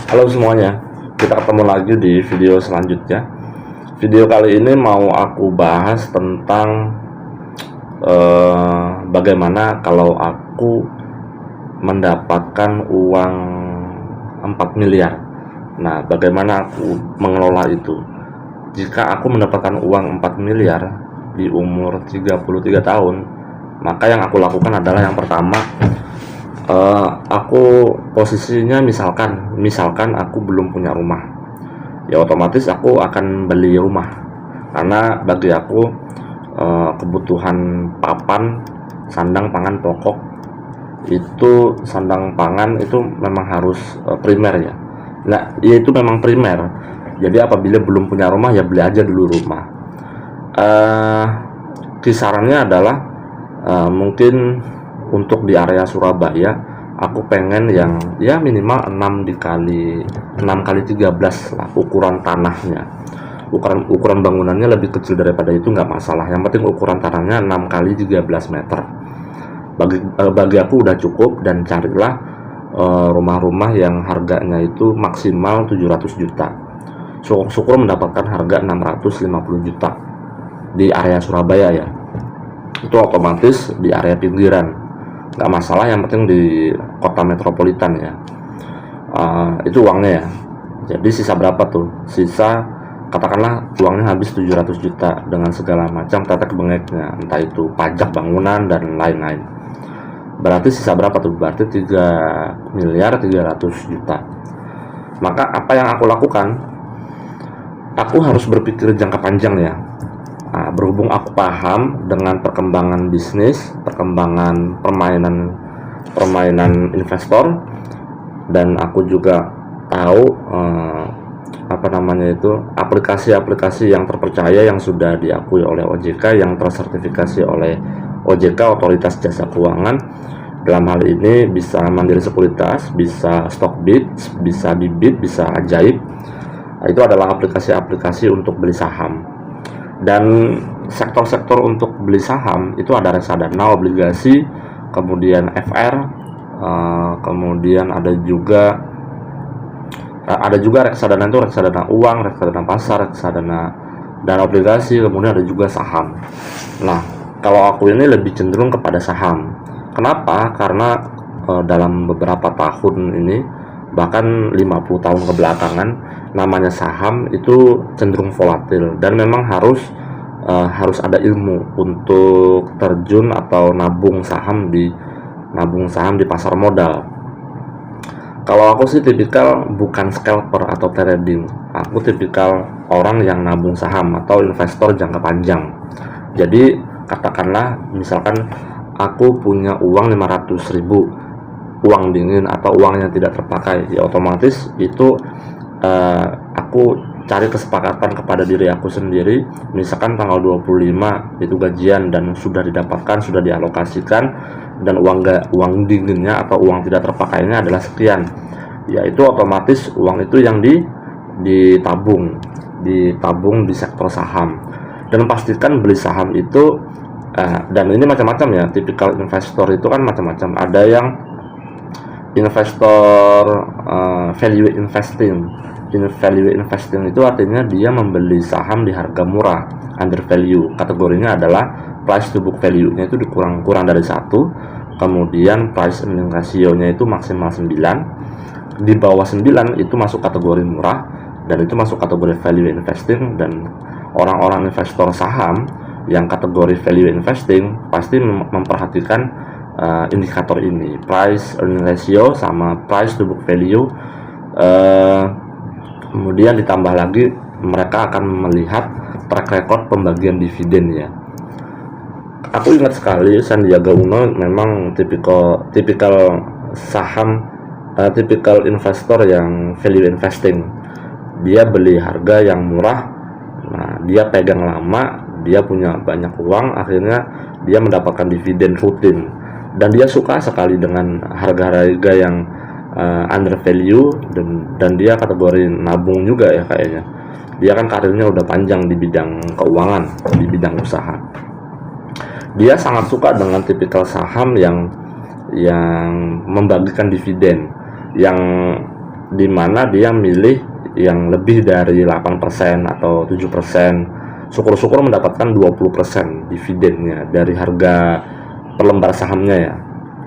Halo semuanya, kita ketemu lagi di video selanjutnya. Video kali ini mau aku bahas tentang bagaimana kalau aku mendapatkan uang 4 miliar. Nah, bagaimana aku mengelola itu? Jika aku mendapatkan uang 4 miliar di umur 33 tahun, maka yang aku lakukan adalah yang pertama, aku posisinya misalkan aku belum punya rumah, ya otomatis aku akan beli rumah, karena bagi aku kebutuhan papan, sandang pangan pokok itu, sandang pangan itu memang harus primer ya. Nah, ya itu memang primer. Jadi apabila belum punya rumah ya beli aja dulu rumah. Kisarannya adalah mungkin untuk di area Surabaya aku pengen yang ya minimal 6 kali 13 lah ukuran tanahnya. Ukuran bangunannya lebih kecil daripada itu nggak masalah, yang penting ukuran tanahnya 6 kali 13 meter. Bagi aku udah cukup, dan carilah rumah-rumah yang harganya itu maksimal 700 juta. Syukur mendapatkan harga 650 juta di area Surabaya ya. Itu otomatis di area pinggiran, nggak masalah, yang penting di kota metropolitan ya. Itu uangnya ya. Jadi sisa berapa tuh? Sisa katakanlah uangnya habis 700 juta dengan segala macam tetek bengeknya, entah itu pajak bangunan dan lain-lain. Berarti sisa berapa tuh? Berarti 3 miliar 300 juta. Maka apa yang aku lakukan? Aku harus berpikir jangka panjang ya. Nah, berhubung aku paham dengan perkembangan bisnis, perkembangan permainan investor, dan aku juga tahu aplikasi-aplikasi yang terpercaya yang sudah diakui oleh OJK, yang tersertifikasi oleh OJK, Otoritas Jasa Keuangan. Dalam hal ini bisa Mandiri Sekuritas, bisa Stockbit, bisa Bibit, bisa Ajaib. Itu adalah aplikasi-aplikasi untuk beli saham. Dan sektor-sektor untuk beli saham itu ada reksadana, obligasi, kemudian FR, kemudian ada juga reksadana itu reksadana uang, reksadana pasar, reksadana dan obligasi, kemudian ada juga saham. Nah, kalau aku ini lebih cenderung kepada saham. Kenapa? Karena dalam beberapa tahun ini, bahkan 50 tahun kebelakangan, namanya saham itu cenderung volatil, dan memang harus ada ilmu untuk terjun atau nabung saham di pasar modal. Kalau aku sih tipikal bukan scalper atau trading. Aku tipikal orang yang nabung saham atau investor jangka panjang. Jadi katakanlah misalkan aku punya uang 500.000, uang dingin atau uang yang tidak terpakai, ya otomatis itu aku cari kesepakatan kepada diri aku sendiri. Misalkan tanggal 25 itu gajian dan sudah didapatkan, sudah dialokasikan, dan uang dinginnya atau uang tidak terpakainya adalah sekian, yaitu otomatis uang itu yang ditabung di sektor saham. Dan pastikan beli saham itu dan ini macam-macam ya, tipikal investor itu kan macam-macam. Ada yang investor value investing. Value investing itu artinya dia membeli saham di harga murah, under value. Kategorinya adalah price to book value-nya itu kurang dari 1, kemudian price earning ratio-nya itu maksimal 9. Di bawah 9 itu masuk kategori murah, dan itu masuk kategori value investing. Dan orang-orang investor saham yang kategori value investing pasti memperhatikan indikator ini, price earning ratio sama price to book value. Kemudian ditambah lagi mereka akan melihat track record pembagian dividen ya. Aku ingat sekali Sandiaga Uno memang tipikal saham, tipikal investor yang value investing. Dia beli harga yang murah, nah dia pegang lama, dia punya banyak uang, akhirnya dia mendapatkan dividen rutin. Dan dia suka sekali dengan harga-harga yang under value, dan dia kategori nabung juga ya kayaknya. Dia kan karirnya udah panjang di bidang keuangan, di bidang usaha. Dia sangat suka dengan tipikal saham yang membagikan dividen, yang di mana dia milih yang lebih dari 8% atau 7%, syukur-syukur mendapatkan 20% dividennya dari harga per lembar sahamnya ya.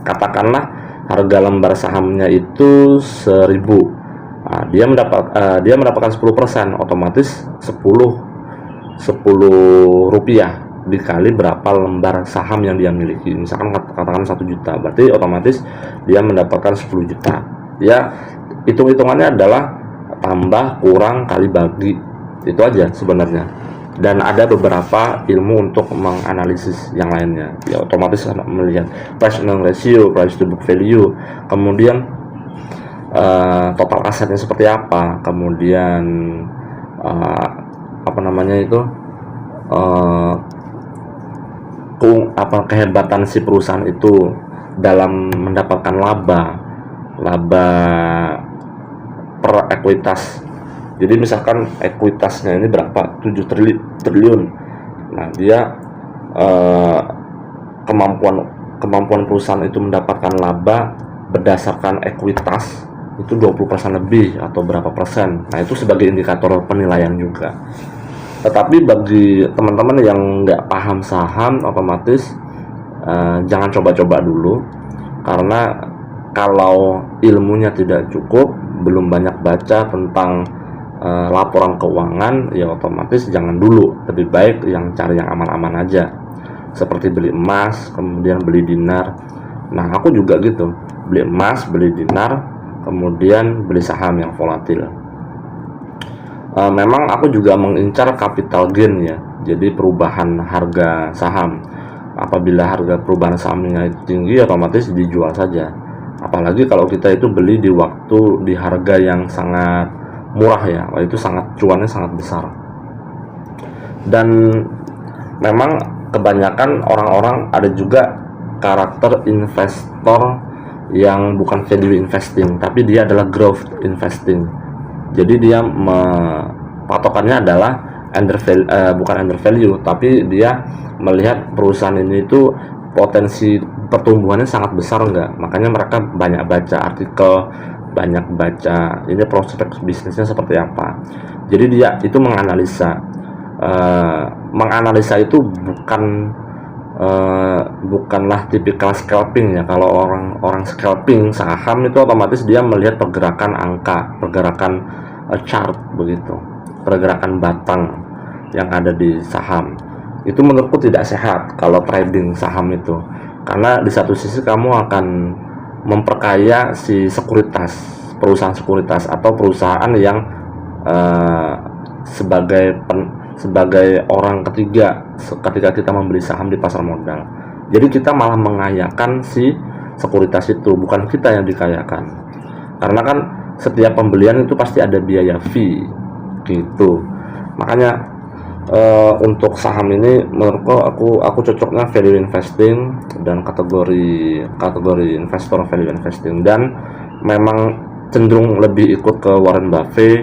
Katakanlah harga lembar sahamnya itu 1000. Nah, dia mendapatkan 10%, otomatis 10 rupiah dikali berapa lembar saham yang dia miliki. Misalkan katakan 1 juta, berarti otomatis dia mendapatkan 10 juta. Ya, hitung-hitungannya adalah tambah kurang kali bagi, itu aja sebenarnya. Dan ada beberapa ilmu untuk menganalisis yang lainnya. Ya, otomatis melihat price earning ratio, price to book value, kemudian total asetnya seperti apa, kemudian kehebatan si perusahaan itu dalam mendapatkan laba per ekuitas. Jadi misalkan ekuitasnya ini berapa, 7 triliun. Nah, dia kemampuan perusahaan itu mendapatkan laba berdasarkan ekuitas itu 20% lebih atau berapa persen. Nah, itu sebagai indikator penilaian juga. Tetapi bagi teman-teman yang nggak paham saham, otomatis jangan coba-coba dulu, karena kalau ilmunya tidak cukup, belum banyak baca tentang laporan keuangan, ya otomatis jangan dulu. Lebih baik yang cari yang aman-aman aja, seperti beli emas, kemudian beli dinar. Nah, aku juga gitu, beli emas, beli dinar, kemudian beli saham yang volatil. Memang aku juga mengincar capital gain ya, jadi perubahan harga saham. Apabila harga perubahan sahamnya tinggi, otomatis dijual saja. Apalagi kalau kita itu beli di harga yang sangat murah ya, itu cuannya sangat besar. Dan memang kebanyakan orang-orang ada juga karakter investor yang bukan value investing, tapi dia adalah growth investing. Jadi dia patokannya adalah bukan under value, tapi dia melihat perusahaan ini itu potensi pertumbuhannya sangat besar enggak. Makanya mereka banyak baca artikel, banyak baca ini prospek bisnisnya seperti apa. Jadi dia itu menganalisa itu bukanlah tipikal scalping ya. Kalau orang scalping saham itu otomatis dia melihat pergerakan angka, pergerakan chart begitu, pergerakan batang yang ada di saham. Itu menurutku tidak sehat kalau trading saham itu, karena di satu sisi kamu akan memperkaya si perusahaan sekuritas atau perusahaan yang sebagai orang ketiga ketika kita membeli saham di pasar modal. Jadi kita malah mengayakan si sekuritas itu, bukan kita yang dikayakan. Karena kan setiap pembelian itu pasti ada biaya fee gitu. Makanya untuk saham ini menurutku aku cocoknya value investing dan kategori investor value investing, dan memang cenderung lebih ikut ke Warren Buffett,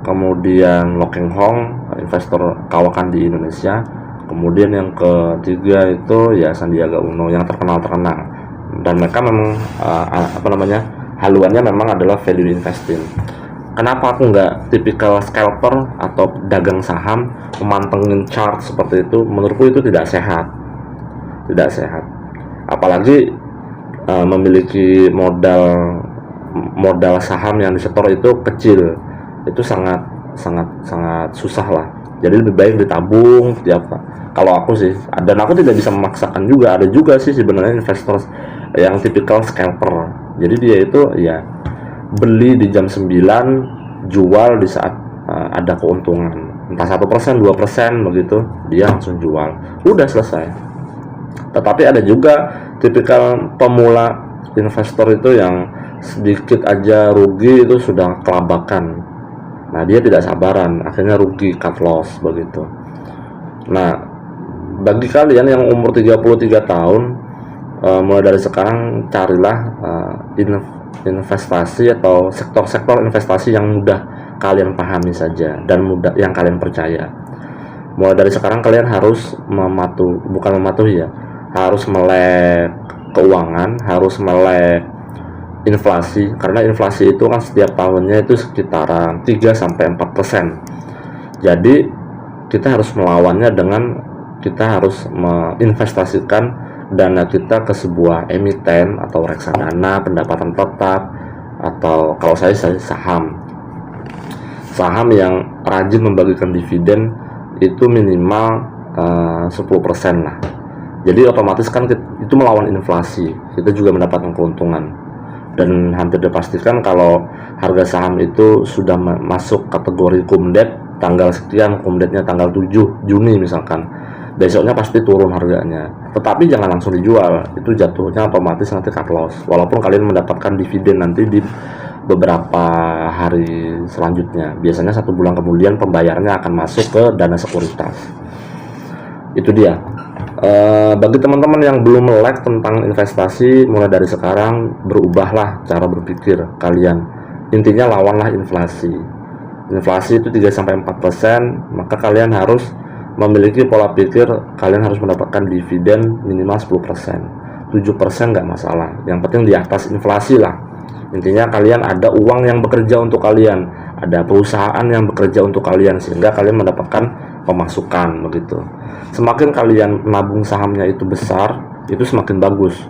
kemudian Loh Keng Hong, investor kawakan di Indonesia, kemudian yang ketiga itu ya Sandiaga Uno yang terkenal, dan mereka memang haluannya memang adalah value investing. Kenapa aku nggak tipikal scalper atau dagang saham, memantengin chart seperti itu? Menurutku itu tidak sehat. Apalagi memiliki modal saham yang disetor itu kecil, itu sangat susah lah. Jadi lebih baik ditabung kalau aku sih. Dan aku tidak bisa memaksakan juga. Ada juga sih sebenarnya investor yang tipikal scalper. Jadi dia itu ya beli di jam 9, jual di saat ada keuntungan, entah 1%, 2% begitu, dia langsung jual, udah selesai. Tetapi ada juga tipikal pemula investor itu yang sedikit aja rugi itu sudah kelabakan. Nah, dia tidak sabaran, akhirnya rugi, cut loss begitu. Nah, bagi kalian yang umur 33 tahun, mulai dari sekarang carilah investasi atau sektor-sektor investasi yang mudah kalian pahami saja dan mudah yang kalian percaya. Mulai dari sekarang kalian harus harus melek keuangan, harus melek inflasi, karena inflasi itu kan setiap tahunnya itu sekitaran 3-4%. Jadi kita harus melawannya dengan kita harus menginvestasikan dana kita ke sebuah emiten atau reksadana pendapatan tetap, atau kalau saya saham yang rajin membagikan dividen itu minimal 10% lah. Jadi otomatis kan itu melawan inflasi, kita juga mendapatkan keuntungan. Dan hampir dipastikan kalau harga saham itu sudah masuk kategori kumdet tanggal sekian, kumdetnya tanggal 7 Juni misalkan, besoknya pasti turun harganya. Tetapi jangan langsung dijual, itu jatuhnya otomatis nanti cut loss, walaupun kalian mendapatkan dividen nanti di beberapa hari selanjutnya. Biasanya 1 bulan kemudian pembayarannya akan masuk ke dana sekuritas. Itu dia. Bagi teman-teman yang belum melek tentang investasi, mulai dari sekarang berubahlah cara berpikir kalian. Intinya lawanlah inflasi. Inflasi itu 3-4%, maka kalian harus memiliki pola pikir kalian harus mendapatkan dividen minimal 10%. 7% nggak masalah, yang penting di atas inflasi lah. Intinya kalian ada uang yang bekerja untuk kalian, ada perusahaan yang bekerja untuk kalian, sehingga kalian mendapatkan pemasukan begitu. Semakin kalian nabung sahamnya itu besar, itu semakin bagus.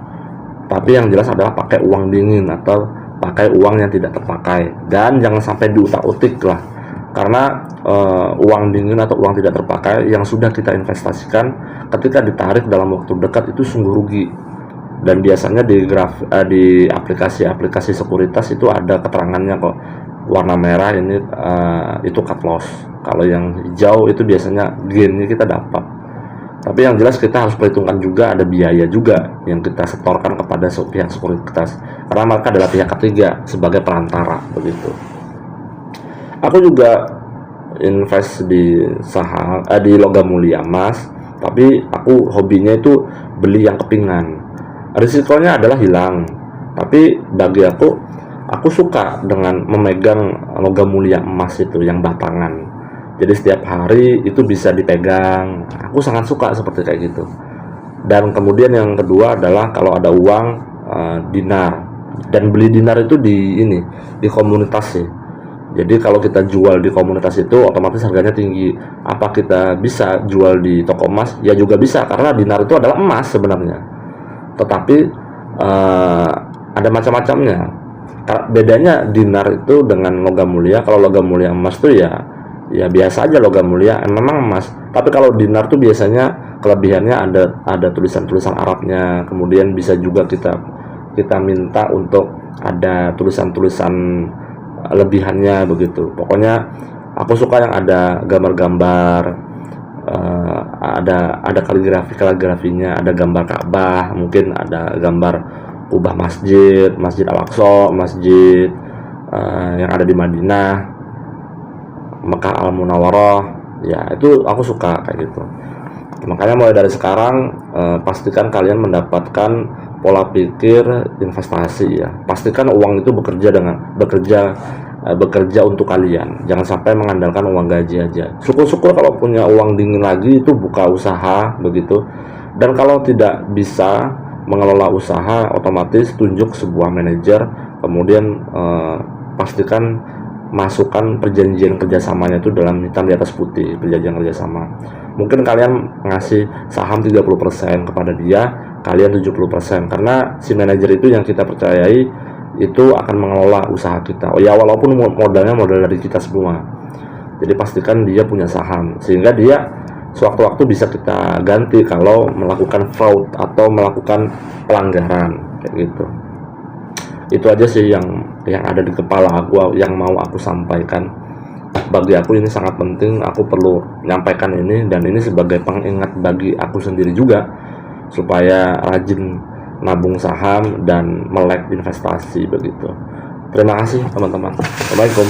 Tapi yang jelas adalah pakai uang dingin atau pakai uang yang tidak terpakai, dan jangan sampai diutak-utik lah. Karena uang dingin atau uang tidak terpakai yang sudah kita investasikan ketika ditarik dalam waktu dekat itu sungguh rugi. Dan biasanya di aplikasi sekuritas itu ada keterangannya kok, warna merah ini itu cut loss, kalau yang hijau itu biasanya gainnya kita dapat. Tapi yang jelas kita harus perhitungkan juga ada biaya juga yang kita setorkan kepada pihak sekuritas, karena mereka adalah pihak ketiga sebagai perantara begitu. Aku juga invest di saham di logam mulia emas, tapi aku hobinya itu beli yang kepingan. Risikonya adalah hilang, tapi bagi aku suka dengan memegang logam mulia emas itu yang batangan. Jadi setiap hari itu bisa dipegang. Aku sangat suka seperti kayak gitu. Dan kemudian yang kedua adalah kalau ada uang dinar, dan beli dinar itu di komunitas sih. Jadi kalau kita jual di komunitas itu otomatis harganya tinggi. Apa kita bisa jual di toko emas? Ya juga bisa, karena dinar itu adalah emas sebenarnya. Tetapi ada macam-macamnya. Bedanya dinar itu dengan logam mulia. Kalau logam mulia emas tuh ya biasa aja logam mulia, memang emas. Tapi kalau dinar tuh biasanya kelebihannya ada tulisan-tulisan Arabnya. Kemudian bisa juga kita minta untuk ada tulisan-tulisan lebihannya begitu. Pokoknya aku suka yang ada gambar-gambar, ada kaligrafinya, ada gambar Ka'bah, mungkin ada gambar kubah masjid Al-Aqsa, masjid yang ada di Madinah, Mekah Al-Munawwarah. Ya itu aku suka kayak gitu. Makanya mulai dari sekarang pastikan kalian mendapatkan pola pikir investasi ya. Pastikan uang itu bekerja untuk kalian. Jangan sampai mengandalkan uang gaji aja. Syukur-syukur kalau punya uang dingin lagi itu buka usaha begitu. Dan kalau tidak bisa mengelola usaha, otomatis tunjuk sebuah manajer, kemudian pastikan masukkan perjanjian kerjasamanya itu dalam hitam di atas putih, perjanjian kerjasama. Mungkin kalian ngasih saham 30% kepada dia, kalian 70%, karena si manajer itu yang kita percayai itu akan mengelola usaha kita. Oh ya, walaupun modalnya modal dari kita semua. Jadi pastikan dia punya saham, sehingga dia sewaktu-waktu bisa kita ganti kalau melakukan fraud atau melakukan pelanggaran kayak gitu. Itu aja sih yang ada di kepala aku, yang mau aku sampaikan. Bagi aku ini sangat penting, aku perlu menyampaikan ini, dan ini sebagai pengingat bagi aku sendiri juga supaya rajin nabung saham dan melek investasi begitu. Terima kasih teman-teman. Assalamualaikum.